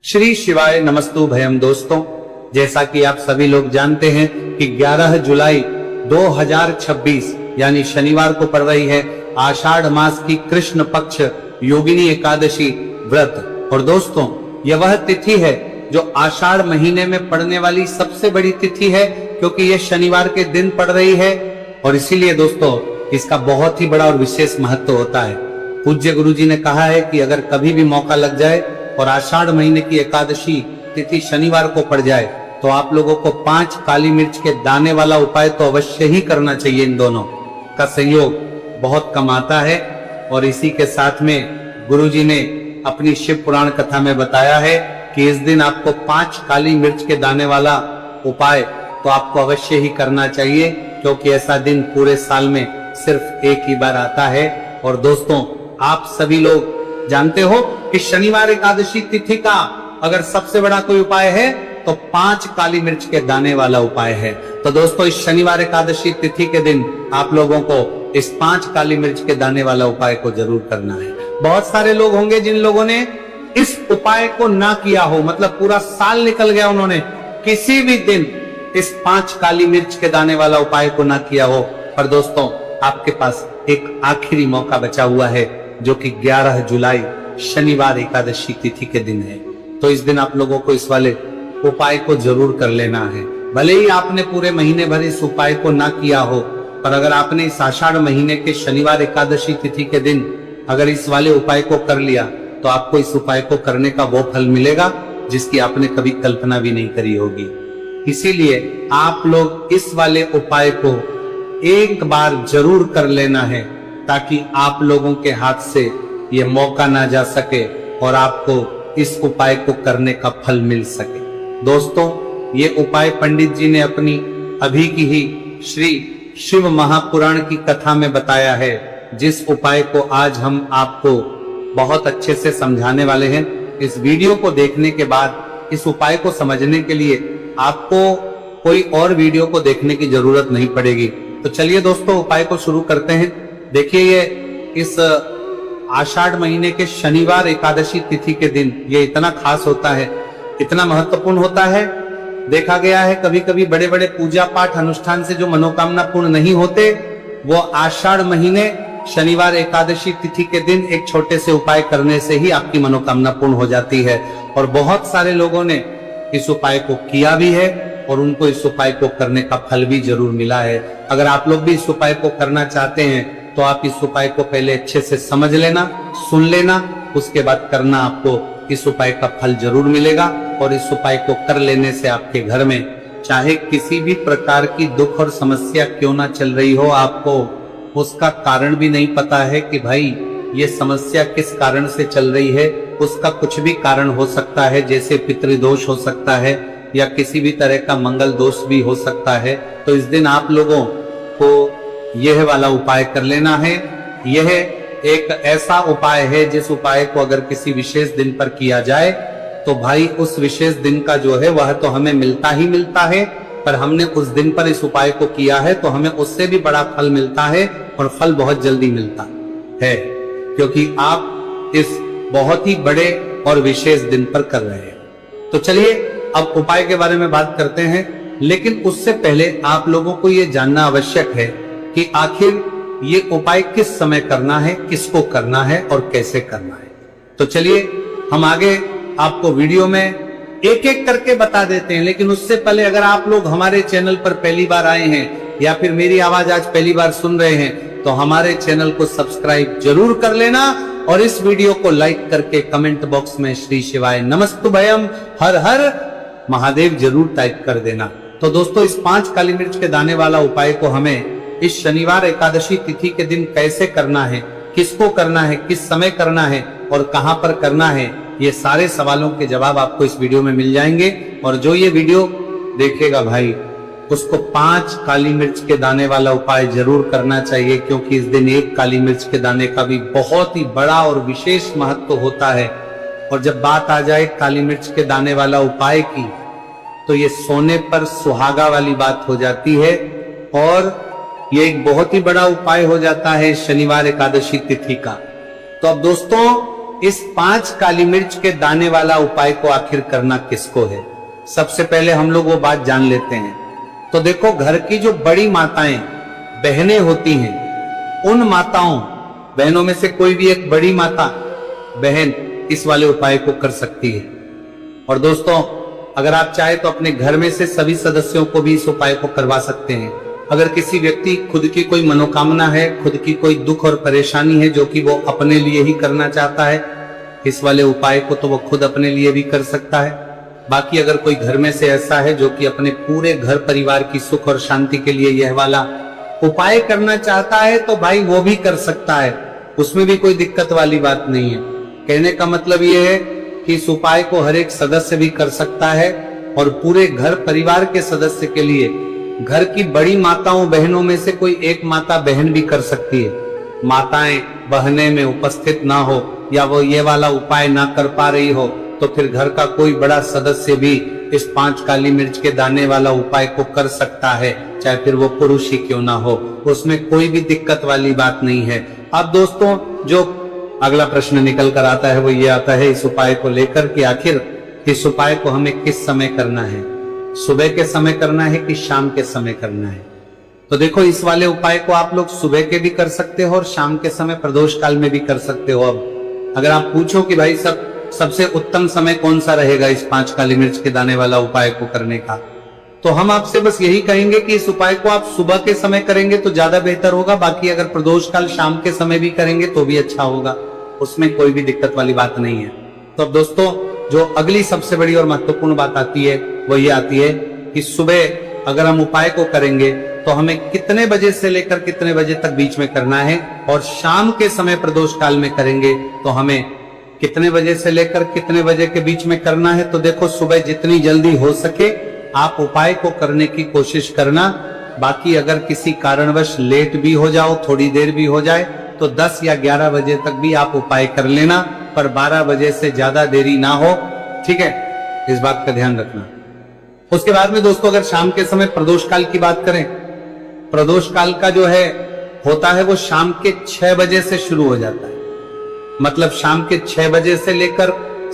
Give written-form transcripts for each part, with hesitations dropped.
श्री शिवाय नमस्तु भयम। दोस्तों, जैसा कि आप सभी लोग जानते हैं कि 11 जुलाई 2026 यानी शनिवार को पड़ रही है आषाढ़ मास की कृष्ण पक्ष योगिनी एकादशी व्रत। और दोस्तों, यह वह तिथि है जो आषाढ़ महीने में पड़ने वाली सबसे बड़ी तिथि है, क्योंकि यह शनिवार के दिन पड़ रही है और इसीलिए दोस्तों इसका बहुत ही बड़ा और विशेष महत्व होता है। पूज्य गुरुजी ने कहा है कि अगर कभी भी मौका लग जाए और आषाढ़ महीने की एकादशी तिथि शनिवार को पड़ जाए तो आप लोगों को 5 काली मिर्च के दाने वाला उपाय तो अवश्य ही करना चाहिए। इन दोनों का संयोग बहुत कम आता है और इसी के साथ में गुरुजी ने अपनी शिव पुराण कथा में बताया है कि इस दिन आपको 5 काली मिर्च के दाने वाला उपाय तो आपको अवश्य ही करना चाहिए, क्योंकि ऐसा दिन पूरे साल में सिर्फ एक ही बार आता है। और दोस्तों, आप सभी लोग जानते हो कि शनिवार एकादशी तिथि का अगर सबसे बड़ा कोई उपाय है तो 5 काली मिर्च के दाने वाला उपाय है। तो दोस्तों, इस शनिवार एकादशी तिथि के दिन आप लोगों को इस 5 काली मिर्च के दाने वाला उपाय को जरूर करना है। बहुत सारे लोग होंगे जिन लोगों ने इस उपाय को ना किया हो, मतलब पूरा साल निकल गया, उन्होंने किसी भी दिन इस 5 काली मिर्च के दाने वाला उपाय को ना किया हो। पर दोस्तों, आपके पास एक आखिरी मौका बचा हुआ है जो कि 11 जुलाई शनिवार एकादशी तिथि के दिन है। तो इस दिन आप लोगों को इस वाले उपाय को जरूर कर लेना है। भले ही आपने पूरे महीने भर इस उपाय को ना किया हो, पर अगर आपने इस आषाढ़ महीने के शनिवार एकादशी तिथि के दिन अगर इस वाले उपाय को कर लिया तो आपको इस उपाय को करने का वो फल मिलेगा जिसकी आपने कभी कल्पना भी नहीं करी होगी। इसीलिए आप लोग इस वाले उपाय को एक बार जरूर कर लेना है, ताकि आप लोगों के हाथ से ये मौका ना जा सके और आपको इस उपाय को करने का फल मिल सके। दोस्तों, ये उपाय पंडित जी ने अपनी अभी की ही श्री शिव महापुराण की कथा में बताया है, जिस उपाय को आज हम आपको बहुत अच्छे से समझाने वाले हैं। इस वीडियो को देखने के बाद इस उपाय को समझने के लिए आपको कोई और वीडियो को देखने की जरूरत नहीं पड़ेगी। तो चलिए दोस्तों, उपाय को शुरू करते हैं। देखिए, ये इस आषाढ़ महीने के शनिवार एकादशी तिथि के दिन ये इतना खास होता है, इतना महत्वपूर्ण होता है। देखा गया है कभी कभी बड़े बड़े पूजा पाठ अनुष्ठान से जो मनोकामना पूर्ण नहीं होते, वो आषाढ़ महीने शनिवार एकादशी तिथि के दिन एक छोटे से उपाय करने से ही आपकी मनोकामना पूर्ण हो जाती है। और बहुत सारे लोगों ने इस उपाय को किया भी है और उनको इस उपाय को करने का फल भी जरूर मिला है। अगर आप लोग भी इस उपाय को करना चाहते हैं तो आप इस उपाय को पहले अच्छे से समझ लेना, सुन लेना, उसके बाद करना। आपको इस उपाय का फल जरूर मिलेगा और इस उपाय को कर लेने से आपके घर में चाहे किसी भी प्रकार की दुख और समस्या क्यों ना चल रही हो, आपको उसका कारण भी नहीं पता है कि भाई ये समस्या किस कारण से चल रही है, उसका कुछ भी कारण हो सकता है, जैसे पितृदोष हो सकता है या किसी भी तरह का मंगल दोष भी हो सकता है। तो इस दिन आप लोगों को यह वाला उपाय कर लेना है। यह एक ऐसा उपाय है जिस उपाय को अगर किसी विशेष दिन पर किया जाए तो भाई उस विशेष दिन का जो है वह तो हमें मिलता ही मिलता है, पर हमने उस दिन पर इस उपाय को किया है तो हमें उससे भी बड़ा फल मिलता है और फल बहुत जल्दी मिलता है, क्योंकि आप इस बहुत ही बड़े और विशेष दिन पर कर रहे हैं। तो चलिए अब उपाय के बारे में बात करते हैं, लेकिन उससे पहले आप लोगों को यह जानना आवश्यक है कि आखिर ये उपाय किस समय करना है, किसको करना है और कैसे करना है। तो चलिए हम आगे आपको वीडियो में एक एक करके बता देते हैं, लेकिन उससे पहले अगर आप लोग हमारे चैनल पर पहली बार आए हैं या फिर मेरी आवाज आज पहली बार सुन रहे हैं तो हमारे चैनल को सब्सक्राइब जरूर कर लेना और इस वीडियो को लाइक करके कमेंट बॉक्स में श्री शिवाय नमस्तु भयम हर हर महादेव जरूर टाइप कर देना। तो दोस्तों, इस 5 काली मिर्च के दाने वाला उपाय को हमें इस शनिवार एकादशी तिथि के दिन कैसे करना है, किसको करना है, किस समय करना है और कहां पर करना है, ये सारे सवालों के जवाब आपको इस वीडियो में मिल जाएंगे। और जो ये वीडियो देखेगा भाई, उसको 5 काली मिर्च के दाने वाला उपाय जरूर करना चाहिए, क्योंकि इस दिन एक काली मिर्च के दाने का भी बहुत ही बड़ा और विशेष महत्व होता है। और जब बात आ जाए काली मिर्च के दाने वाला उपाय की, तो ये सोने पर सुहागा वाली बात हो जाती है और ये एक बहुत ही बड़ा उपाय हो जाता है शनिवार एकादशी तिथि का। तो अब दोस्तों, इस 5 काली मिर्च के दाने वाला उपाय को आखिर करना किसको है? सबसे पहले हम लोग वो बात जान लेते हैं। तो देखो, घर की जो बड़ी माताएं बहनें होती हैं, उन माताओं बहनों में से कोई भी एक बड़ी माता बहन इस वाले उपाय को कर सकती है। और दोस्तों, अगर आप चाहे तो अपने घर में से सभी सदस्यों को भी इस उपाय को करवा सकते हैं। अगर किसी व्यक्ति खुद की कोई मनोकामना है, खुद की कोई दुख और परेशानी है जो कि वो अपने लिए ही करना चाहता है, इस वाले उपाय को तो वो खुद अपने लिए भी कर सकता है। बाकी अगर कोई घर में से ऐसा है जो कि अपने पूरे घर परिवार की सुख और शांति के लिए यह वाला उपाय करना चाहता है, तो भाई वो भी कर सकता है, उसमें भी कोई दिक्कत वाली बात नहीं है। कहने का मतलब यह है कि इस उपाय को हर एक सदस्य भी कर सकता है और पूरे घर परिवार के सदस्य के लिए घर की बड़ी माताओं बहनों में से कोई एक माता बहन भी कर सकती है। माताएं बहने में उपस्थित ना हो या वो ये वाला उपाय ना कर पा रही हो, तो फिर घर का कोई बड़ा सदस्य भी इस 5 काली मिर्च के दाने वाला उपाय को कर सकता है, चाहे फिर वो पुरुष ही क्यों ना हो, उसमें कोई भी दिक्कत वाली बात नहीं है। अब दोस्तों, जो अगला प्रश्न निकल कर आता है वो ये आता है इस उपाय को लेकर कि आखिर इस उपाय को हमें किस समय करना है, सुबह के समय करना है कि शाम के समय करना है? तो देखो, इस वाले उपाय को आप लोग सुबह के भी कर सकते हो और शाम के समय प्रदोष काल में भी कर सकते हो। अब अगर आप पूछो कि भाई सबसे उत्तम समय कौन सा रहेगा इस 5 काली मिर्च के दाने वाला उपाय को करने का, तो हम आपसे बस यही कहेंगे कि इस उपाय को आप सुबह के समय करेंगे तो ज्यादा बेहतर होगा। बाकी अगर प्रदोष काल शाम के समय भी करेंगे तो भी अच्छा होगा, उसमें कोई भी दिक्कत वाली बात नहीं है। तो अब दोस्तों, जो अगली सबसे बड़ी और महत्वपूर्ण बात आती है वो ये आती है कि सुबह अगर हम उपाय को करेंगे तो हमें कितने बजे से लेकर कितने बजे तक बीच में करना है, और शाम के समय प्रदोष काल में करेंगे तो हमें कितने बजे से लेकर कितने बजे के बीच में करना है। तो देखो, सुबह जितनी जल्दी हो सके आप उपाय को करने की कोशिश करना। बाकी अगर किसी कारणवश लेट भी हो जाओ, थोड़ी देर भी हो जाए, तो 10 या 11 बजे तक भी आप उपाय कर लेना, पर 12 बजे से ज्यादा देरी ना हो, ठीक है? इस बात का ध्यान रखना। उसके बाद में दोस्तों, अगर शाम के समय प्रदोष काल की बात करें, प्रदोष काल का जो है होता है वो शाम के 6 बजे से शुरू हो जाता है। मतलब शाम के 6 बजे से लेकर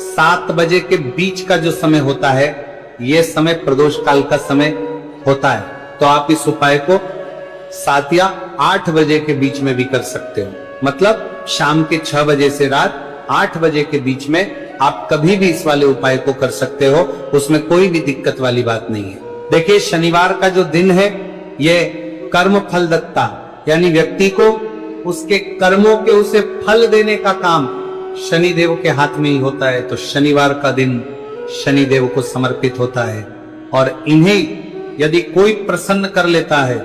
7 बजे के बीच का जो समय होता है, यह समय प्रदोष काल का समय होता है। तो आप इस उपाय को 7 या 8 बजे के बीच में भी कर सकते हो। मतलब शाम के 6 बजे से रात 8 बजे के बीच में आप कभी भी इस वाले उपाय को कर सकते हो, उसमें कोई भी दिक्कत वाली बात नहीं है। देखिए, शनिवार का जो दिन है ये कर्म फल दत्ता, यानी व्यक्ति को उसके कर्मों के उसे फल देने का काम शनिदेव के हाथ में ही होता है। तो शनिवार का दिन शनिदेव को समर्पित होता है, और इन्हें यदि कोई प्रसन्न कर लेता है,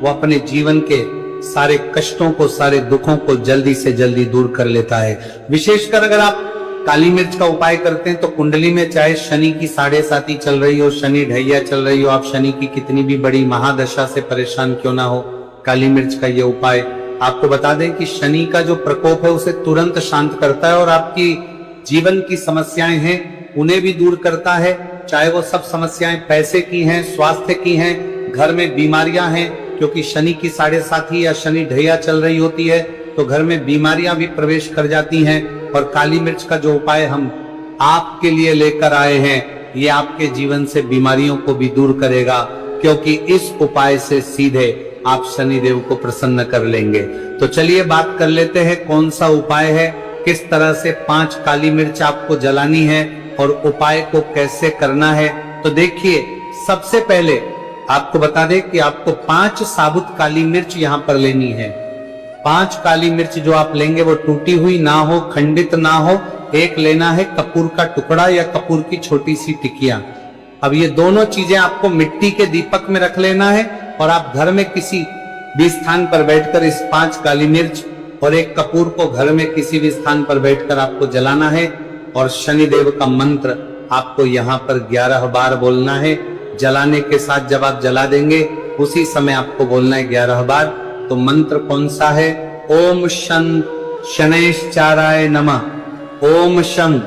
वो अपने जीवन के सारे कष्टों को, सारे दुखों को जल्दी से जल्दी दूर कर लेता है। विशेषकर अगर आप काली मिर्च का उपाय करते हैं तो कुंडली में चाहे शनि की 7.5 चल रही हो, शनि ढैया चल रही हो, आप शनि की कितनी भी बड़ी महादशा से परेशान क्यों ना हो, काली मिर्च का ये उपाय आपको बता दें कि शनि का जो प्रकोप है उसे तुरंत शांत करता है और आपकी जीवन की समस्याएं हैं उन्हें भी दूर करता है। चाहे वो सब समस्याएं पैसे की हैं, स्वास्थ्य की हैं, घर में बीमारियां हैं, क्योंकि शनि की 7.5 या शनि ढैया चल रही होती है तो घर में बीमारियां भी प्रवेश कर जाती हैं। और काली मिर्च का जो उपाय हम आपके लिए लेकर आए हैं, ये आपके जीवन से बीमारियों को भी दूर करेगा, क्योंकि इस उपाय से सीधे आप शनिदेव को प्रसन्न कर लेंगे। तो चलिए बात कर लेते हैं कौन सा उपाय है, किस तरह से 5 काली मिर्च आपको जलानी है और उपाय को कैसे करना है। तो देखिए, सबसे पहले आपको बता दें कि आपको 5 साबुत काली मिर्च यहां पर लेनी है। 5 काली मिर्च जो आप लेंगे वो टूटी हुई ना हो, खंडित ना हो। एक लेना है कपूर का टुकड़ा या कपूर की छोटी सी टिकिया। अब ये दोनों चीजें आपको मिट्टी के दीपक में रख लेना है और आप घर में किसी भी स्थान पर बैठकर इस 5 काली मिर्च और एक कपूर को घर में किसी भी स्थान पर बैठकर आपको जलाना है। और शनिदेव का मंत्र आपको यहाँ पर 11 बार बोलना है। जलाने के साथ जब आप जला देंगे उसी समय आपको बोलना है 11 बार। तो मंत्र कौन सा है? ओम शं शनैश्चाराय नमः, ओम शं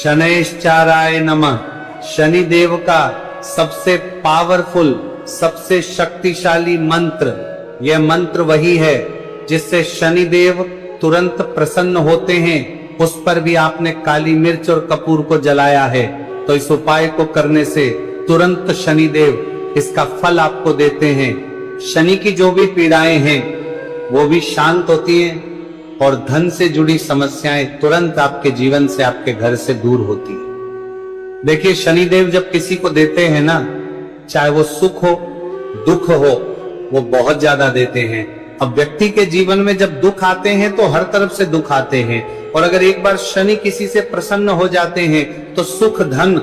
शनैश्चाराय नमः। शनिदेव का सबसे पावरफुल, सबसे शक्तिशाली मंत्र, यह मंत्र वही है जिससे शनिदेव तुरंत प्रसन्न होते हैं उस पर भी आपने काली मिर्च और कपूर को जलाया है, तो इस उपाय को करने से तुरंत शनिदेव इसका फल आपको देते हैं। शनि की जो भी पीड़ाएं हैं वो भी शांत होती हैं और धन से जुड़ी समस्याएं तुरंत आपके जीवन से, आपके घर से दूर होती है। देखिए, शनिदेव जब किसी को देते हैं ना, चाहे वो सुख हो दुख हो, वो बहुत ज्यादा देते हैं। अब व्यक्ति के जीवन में जब दुख आते हैं तो हर तरफ से दुख आते हैं, और अगर एक बार शनि किसी से प्रसन्न हो जाते हैं तो सुख धन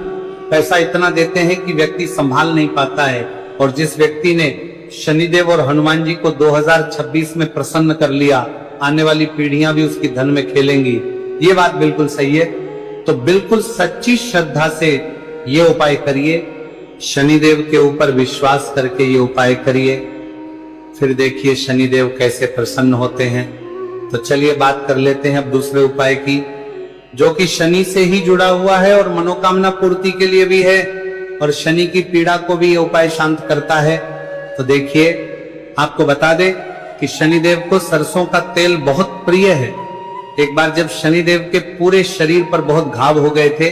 पैसा इतना देते हैं कि व्यक्ति संभाल नहीं पाता है। और जिस व्यक्ति ने शनिदेव और हनुमान जी को 2026 में प्रसन्न कर लिया, आने वाली पीढ़ियां भी उसकी धन में खेलेंगी। ये बात बिल्कुल सही है। तो बिल्कुल सच्ची श्रद्धा से ये उपाय करिए, शनिदेव के ऊपर विश्वास करके ये उपाय करिए, फिर देखिए शनिदेव कैसे प्रसन्न होते हैं। तो चलिए बात कर लेते हैं अब दूसरे उपाय की, जो कि शनि से ही जुड़ा हुआ है और मनोकामना पूर्ति के लिए भी है, और शनि की पीड़ा को भी ये उपाय शांत करता है। तो देखिए, आपको बता दे कि शनिदेव को सरसों का तेल बहुत प्रिय है। एक बार जब शनिदेव के पूरे शरीर पर बहुत घाव हो गए थे,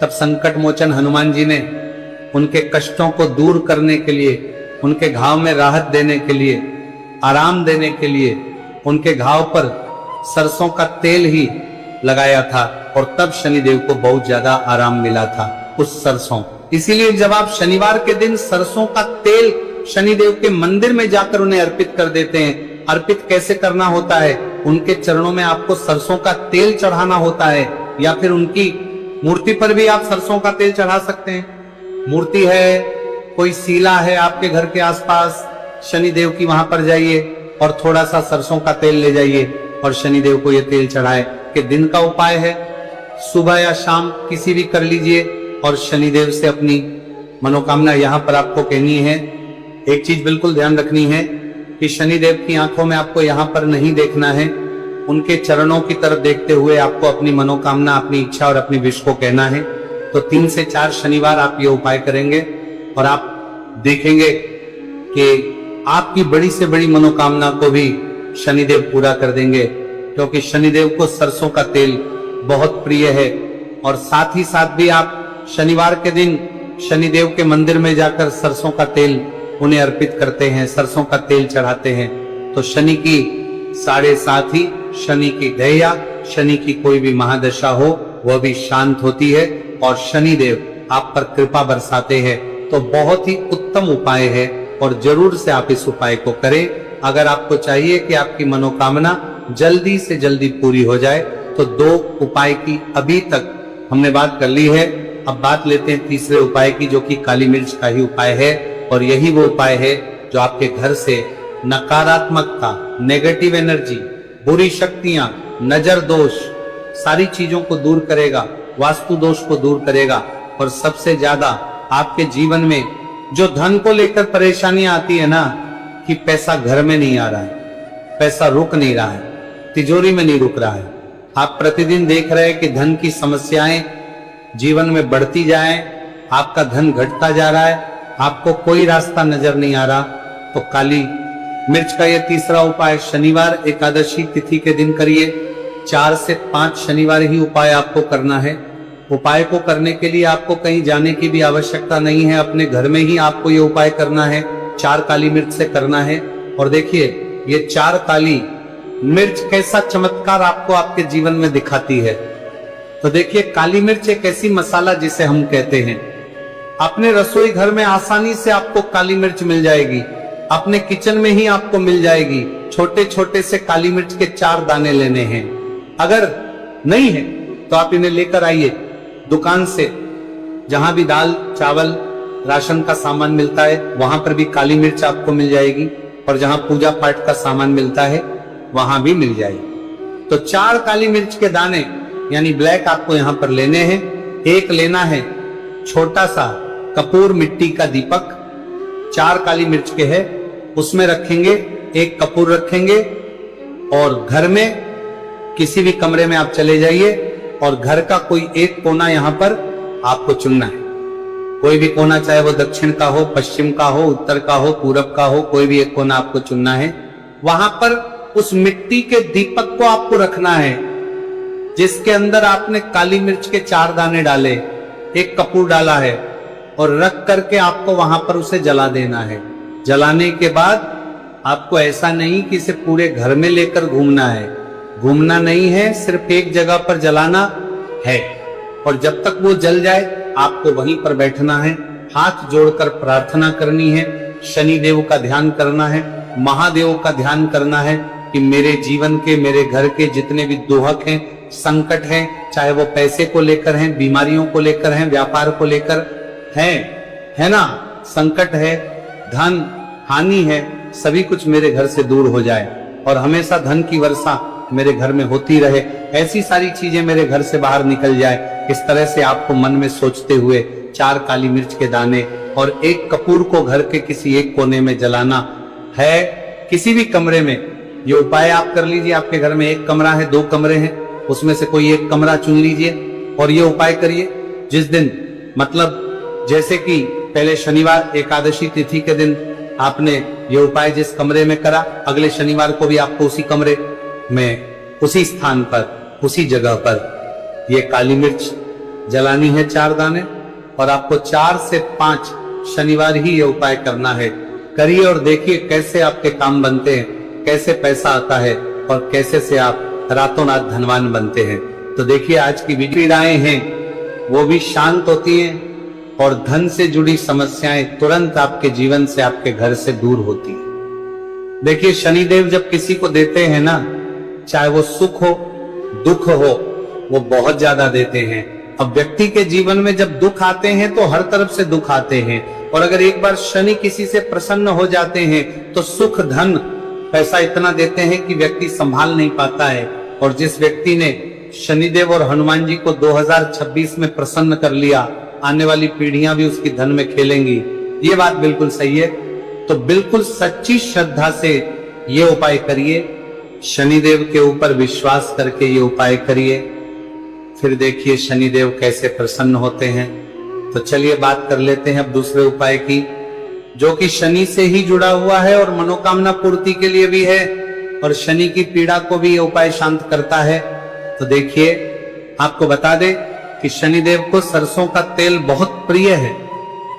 तब संकट मोचन हनुमान जी ने उनके कष्टों को दूर करने के लिए, उनके घाव में राहत देने के लिए, आराम देने के लिए उनके घाव पर सरसों का तेल ही लगाया था, और तब शनिदेव को बहुत ज्यादा आराम मिला था उस सरसों। इसीलिए जब आप शनिवार के दिन सरसों का तेल शनिदेव के मंदिर में जाकर उन्हें अर्पित कर देते हैं। अर्पित कैसे करना होता है? उनके चरणों में आपको सरसों का तेल चढ़ाना होता है, या फिर उनकी मूर्ति पर भी आप सरसों का तेल चढ़ा सकते हैं। मूर्ति है, कोई शिला है आपके घर के आसपास, शनिदेव की, वहां पर जाइए और थोड़ा सा सरसों का तेल ले जाइए और शनिदेव को ये तेल चढ़ाए। कि दिन का उपाय है, सुबह या शाम किसी भी कर लीजिए, और शनिदेव से अपनी मनोकामना यहां पर आपको कहनी है। एक चीज बिल्कुल ध्यान रखनी है कि शनिदेव की आंखों में आपको यहां पर नहीं देखना है, उनके चरणों की तरफ देखते हुए आपको अपनी मनोकामना, अपनी इच्छा और अपनी विश को कहना है। तो 3 से 4 शनिवार आप ये उपाय करेंगे और आप देखेंगे कि आपकी बड़ी से बड़ी मनोकामना को भी शनिदेव पूरा कर देंगे, क्योंकि शनिदेव को सरसों का तेल बहुत प्रिय है। और साथ ही साथ भी आप शनिवार के दिन शनिदेव के मंदिर में जाकर सरसों का तेल उन्हें अर्पित करते हैं, सरसों का तेल चढ़ाते हैं। तो शनि की 7.5 ही, शनि की दया, शनि की कोई भी महादशा हो वह भी शांत होती है, और शनिदेव आप पर कृपा बरसाते हैं। तो बहुत ही उत्तम उपाय है, और जरूर से आप इस उपाय को करें। अगर आपको चाहिए कि आपकी मनोकामना जल्दी से जल्दी पूरी हो जाए, तो 2 उपाय की अभी तक हमने बात कर ली है। अब बात लेते हैं तीसरे उपाय की, जो कि काली मिर्च का ही उपाय है, और यही वो उपाय है जो आपके घर से नकारात्मकता, नेगेटिव एनर्जी, बुरी शक्तियां, नजर दोष, सारी चीजों को दूर करेगा, वास्तु दोष को दूर करेगा। और सबसे ज्यादा आपके जीवन में जो धन को लेकर परेशानियां आती है ना, कि पैसा घर में नहीं आ रहा है, पैसा रुक नहीं रहा है, तिजोरी में नहीं रुक रहा है, आप प्रतिदिन देख रहे हैं कि धन की समस्याएं जीवन में बढ़ती जाएं, आपका धन घटता जा रहा है, आपको कोई रास्ता नजर नहीं आ रहा, तो काली मिर्च का यह तीसरा उपाय शनिवार एकादशी तिथि के दिन करिए। 4 से 5 शनिवार ही उपाय आपको करना है। उपाय को करने के लिए आपको कहीं जाने की भी आवश्यकता नहीं है, अपने घर में ही आपको ये उपाय करना है। 4 काली मिर्च से करना है। और देखिए, ये 4 काली मिर्च कैसा चमत्कार आपको आपके जीवन में दिखाती है। तो देखिए, काली मिर्च एक ऐसी मसाला जिसे हम कहते हैं, अपने रसोई घर में आसानी से आपको काली मिर्च मिल जाएगी, अपने किचन में ही आपको मिल जाएगी। छोटे छोटे से काली मिर्च के 4 दाने लेने हैं। अगर नहीं है तो आप इन्हें लेकर आइए दुकान से, जहां भी दाल चावल राशन का सामान मिलता है वहां पर भी काली मिर्च आपको मिल जाएगी, और जहां पूजा पाठ का सामान मिलता है वहां भी मिल जाएगी। तो 4 काली मिर्च के दाने यानी ब्लैक आपको यहां पर लेने हैं। एक लेना है छोटा सा कपूर मिट्टी का दीपक, 4 काली मिर्च के है, उसमें रखेंगे, एक कपूर रखेंगे, और घर में किसी भी कमरे में आप चले जाइए और घर का कोई एक कोना यहां पर आपको चुनना है। कोई भी कोना, चाहे वो दक्षिण का हो, पश्चिम का हो, उत्तर का हो, पूरब का हो, कोई भी एक कोना आपको चुनना है। वहां पर उस मिट्टी के दीपक को आपको रखना है। जिसके अंदर आपने काली मिर्च के 4 दाने डाले, एक कपूर डाला है और रख करके आपको वहां पर उसे जला देना है। जलाने के बाद आपको ऐसा नहीं कि इसे पूरे घर में लेकर घूमना है, घूमना नहीं है, सिर्फ एक जगह पर जलाना है और जब तक वो जल जाए आपको वहीं पर बैठना है, हाथ जोड़कर प्रार्थना करनी है, शनि देव का ध्यान करना है, महादेव का ध्यान करना है कि मेरे जीवन के, मेरे घर के जितने भी दुहक हैं, संकट हैं, चाहे वो पैसे को लेकर हैं, बीमारियों को लेकर हैं, व्यापार को लेकर है ना, संकट है, धन हानि है, सभी कुछ मेरे घर से दूर हो जाए और हमेशा धन की वर्षा मेरे घर में होती रहे, ऐसी सारी चीजें मेरे घर से बाहर निकल जाए। इस तरह से आपको मन में सोचते हुए 4 काली मिर्च के दाने और एक कपूर को घर के किसी एक कोने में जलाना है, किसी भी कमरे में। ये उपाय आप कर लीजिए। आपके घर में एक कमरा है, 2 कमरे हैं, उसमें से कोई एक कमरा चुन लीजिए और ये उपाय करिए। जिस दिन, मतलब जैसे कि पहले शनिवार एकादशी तिथि के दिन आपने ये उपाय जिस कमरे में करा, अगले शनिवार को भी आपको उसी कमरे में, उसी स्थान पर, उसी जगह पर ये काली मिर्च जलानी है 4 दाने और आपको 4 से 5 शनिवार ही ये उपाय करना है। करिए और देखिए कैसे आपके काम बनते हैं, कैसे पैसा आता है और कैसे से आप रातों रात धनवान बनते हैं। तो देखिए आज की पीड़ाएं हैं वो भी शांत होती हैं और धन से जुड़ी समस्याएं तुरंत आपके जीवन से, आपके घर से दूर होती है। देखिए शनिदेव जब किसी को देते हैं ना, चाहे वो सुख हो दुख हो, वो बहुत ज्यादा देते हैं। अब व्यक्ति के जीवन में जब दुख आते हैं तो हर तरफ से दुख आते हैं और अगर एक बार शनि किसी से प्रसन्न हो जाते हैं तो सुख धन पैसा इतना देते हैं कि व्यक्ति संभाल नहीं पाता है। और जिस व्यक्ति ने शनिदेव और हनुमान जी को 2026 में प्रसन्न कर लिया, आने वाली पीढ़ियां भी उसकी धन में खेलेंगी। ये बात बिल्कुल सही है। तो बिल्कुल सच्ची श्रद्धा से ये उपाय करिए, शनिदेव के ऊपर विश्वास करके ये उपाय करिए, फिर देखिए शनिदेव कैसे प्रसन्न होते हैं। तो चलिए बात कर लेते हैं अब दूसरे उपाय की, जो कि शनि से ही जुड़ा हुआ है और मनोकामना पूर्ति के लिए भी है और शनि की पीड़ा को भी ये उपाय शांत करता है। तो देखिए आपको बता दें कि शनिदेव को सरसों का तेल बहुत प्रिय है।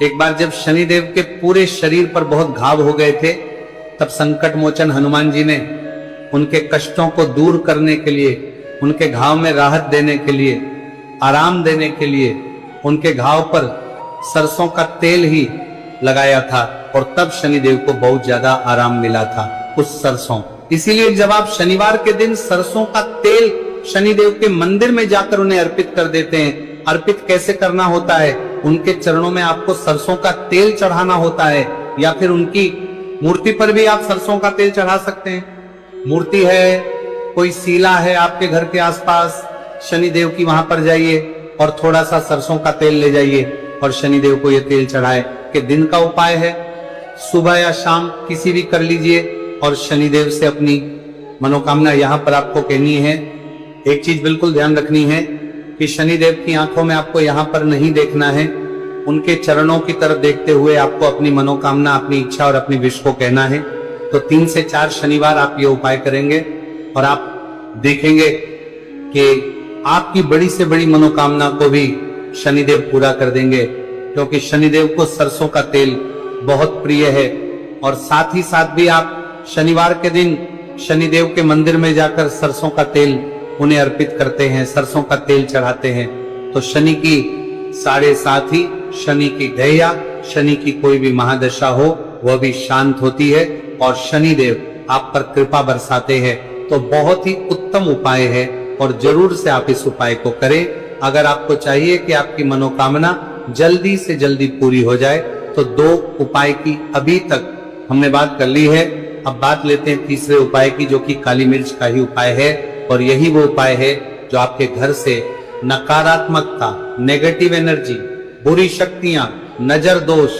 एक बार जब शनिदेव के पूरे शरीर पर बहुत घाव हो गए थे, तब संकट मोचन हनुमान जी ने उनके कष्टों को दूर करने के लिए, उनके घाव में राहत देने के लिए, आराम देने के लिए उनके घाव पर सरसों का तेल ही लगाया था और तब शनिदेव को बहुत ज्यादा आराम मिला था उस सरसों। इसीलिए जब आप शनिवार के दिन सरसों का तेल शनिदेव के मंदिर में जाकर उन्हें अर्पित कर देते हैं, अर्पित कैसे करना होता है, उनके चरणों में आपको सरसों का तेल चढ़ाना होता है या फिर उनकी मूर्ति पर भी आप सरसों का तेल चढ़ा सकते हैं। मूर्ति है, कोई शिला है आपके घर के आसपास, शनिदेव की, वहां पर जाइए और थोड़ा सा सरसों का तेल ले जाइए और शनिदेव को ये तेल चढ़ाए। कि दिन का उपाय है, सुबह या शाम किसी भी कर लीजिए और शनिदेव से अपनी मनोकामना यहाँ पर आपको कहनी है। एक चीज बिल्कुल ध्यान रखनी है कि शनिदेव की आंखों में आपको यहाँ पर नहीं देखना है, उनके चरणों की तरफ देखते हुए आपको अपनी मनोकामना, अपनी इच्छा और अपनी विश को कहना है। तो 3 से 4 शनिवार आप ये उपाय करेंगे और आप देखेंगे कि आपकी बड़ी से बड़ी मनोकामना को भी शनिदेव पूरा कर देंगे, क्योंकि शनिदेव को सरसों का तेल बहुत प्रिय है। और साथ ही साथ भी आप शनिवार के दिन शनिदेव के मंदिर में जाकर सरसों का तेल उन्हें अर्पित करते हैं, सरसों का तेल चढ़ाते हैं। तो शनि की 7.5 ही, शनि की दैया, शनि की कोई भी महादशा हो वह भी शांत होती है और शनिदेव आप पर कृपा बरसाते हैं। तो बहुत ही उत्तम उपाय है और जरूर से आप इस उपाय को करें। अगर आपको चाहिए कि आपकी मनोकामना जल्दी से जल्दी पूरी हो जाए तो 2 उपाय की अभी तक हमने बात कर ली है। अब बात लेते हैं तीसरे उपाय की, जो कि काली मिर्च का ही उपाय है और यही वो उपाय है जो आपके घर से नकारात्मकता, नेगेटिव एनर्जी, बुरी शक्तियां, नजर दोष,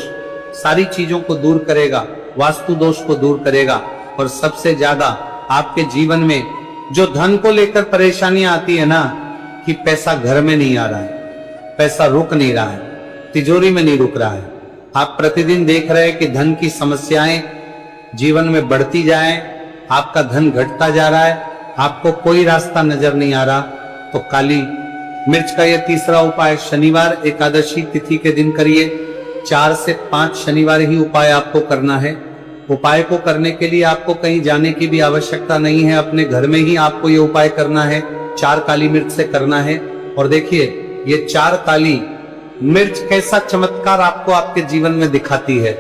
सारी चीजों को दूर करेगा, वास्तु दोष को दूर करेगा। और सबसे ज्यादा आपके जीवन में जो धन को लेकर परेशानियां आती है ना, कि पैसा घर में नहीं आ रहा है, पैसा रुक नहीं रहा है, तिजोरी में नहीं रुक रहा है, आप प्रतिदिन देख रहे हैं कि धन की समस्याएं जीवन में बढ़ती जाएं, आपका धन घटता जा रहा है, आपको कोई रास्ता नजर नहीं आ रहा, तो काली मिर्च का यह तीसरा उपाय शनिवार एकादशी तिथि के दिन करिए। 4 से 5 शनिवार ही उपाय आपको करना है। उपाय को करने के लिए आपको कहीं जाने की भी आवश्यकता नहीं है, अपने घर में ही आपको ये उपाय करना है। 4 काली मिर्च से करना है। और देखिए ये 4 काली मिर्च कैसा चमत्कार आपको आपके जीवन में दिखाती है।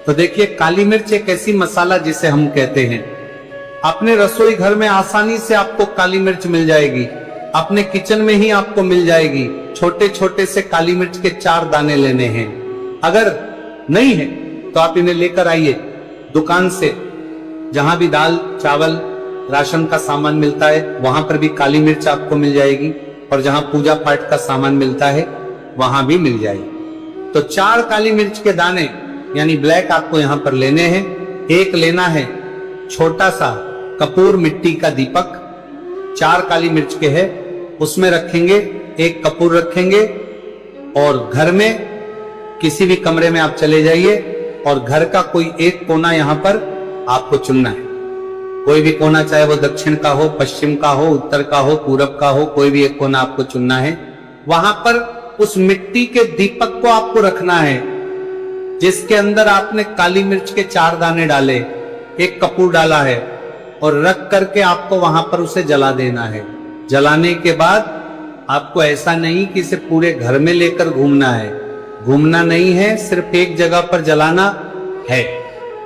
तो देखिए काली मिर्च एक ऐसी मसाला जिसे हम कहते हैं, अपने रसोई घर में आसानी से आपको काली मिर्च मिल जाएगी, अपने किचन में ही आपको मिल जाएगी। छोटे छोटे से काली मिर्च के 4 दाने लेने हैं। अगर नहीं है तो आप इन्हें लेकर आइए दुकान से, जहां भी दाल चावल राशन का सामान मिलता है वहां पर भी काली मिर्च आपको मिल जाएगी, और जहां पूजा पाठ का सामान मिलता है वहां भी मिल जाएगी। तो 4 काली मिर्च के दाने यानी ब्लैक आपको यहां पर लेने हैं। एक लेना है छोटा सा कपूर मिट्टी का दीपक, 4 काली मिर्च के है, उसमें रखेंगे, एक कपूर रखेंगे। और घर में किसी भी कमरे में आप चले जाइए और घर का कोई एक कोना यहां पर आपको चुनना है। कोई भी कोना, चाहे वो दक्षिण का हो, पश्चिम का हो, उत्तर का हो, पूरब का हो, कोई भी एक कोना आपको चुनना है। वहां पर उस मिट्टी के दीपक को आपको रखना है जिसके अंदर आपने काली मिर्च के 4 दाने डाले, एक कपूर डाला है, और रख करके आपको वहां पर उसे जला देना है। जलाने के बाद आपको ऐसा नहीं कि इसे पूरे घर में लेकर घूमना है, घूमना नहीं है, सिर्फ एक जगह पर जलाना है।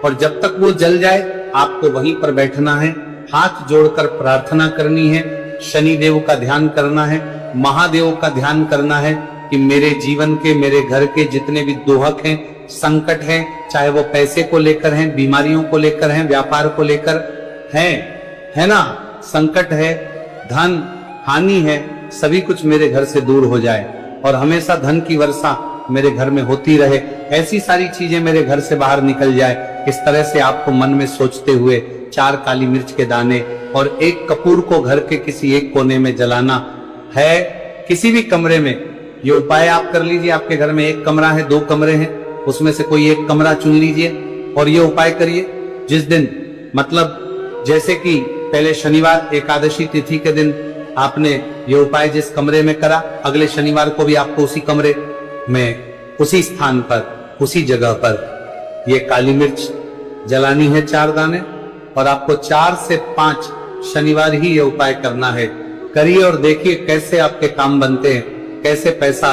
और जब तक वो जल जाए आपको वहीं पर बैठना है, हाथ जोड़कर प्रार्थना करनी है, शनि देव का ध्यान करना है, महादेव का ध्यान करना है कि मेरे जीवन के, मेरे घर के जितने भी दोहक हैं, संकट हैं, चाहे वो पैसे को लेकर हैं, बीमारियों को लेकर हैं, व्यापार को लेकर हैं, है ना, संकट है, धन हानि है, सभी कुछ मेरे घर से दूर हो जाए और हमेशा धन की वर्षा मेरे घर में होती रहे, ऐसी सारी चीजें मेरे घर से बाहर निकल जाए। इस तरह से आपको मन में सोचते हुए 4 काली मिर्च के दाने और एक कपूर को घर के किसी एक कोने में जलाना है। किसी भी कमरे में ये उपाय आप कर लीजिए। आपके घर में एक कमरा है, 2 कमरे हैं, उसमें से कोई एक कमरा चुन लीजिए और ये उपाय करिए। जिस दिन, मतलब जैसे कि पहले शनिवार एकादशी तिथि के दिन आपने ये उपाय जिस कमरे में करा, अगले शनिवार को भी आपको उसी कमरे में, उसी स्थान पर, उसी जगह पर ये काली मिर्च जलानी है 4 दाने, और आपको 4 से 5 शनिवार ही ये उपाय करना है। करिए और देखिए कैसे आपके काम बनते हैं, कैसे पैसा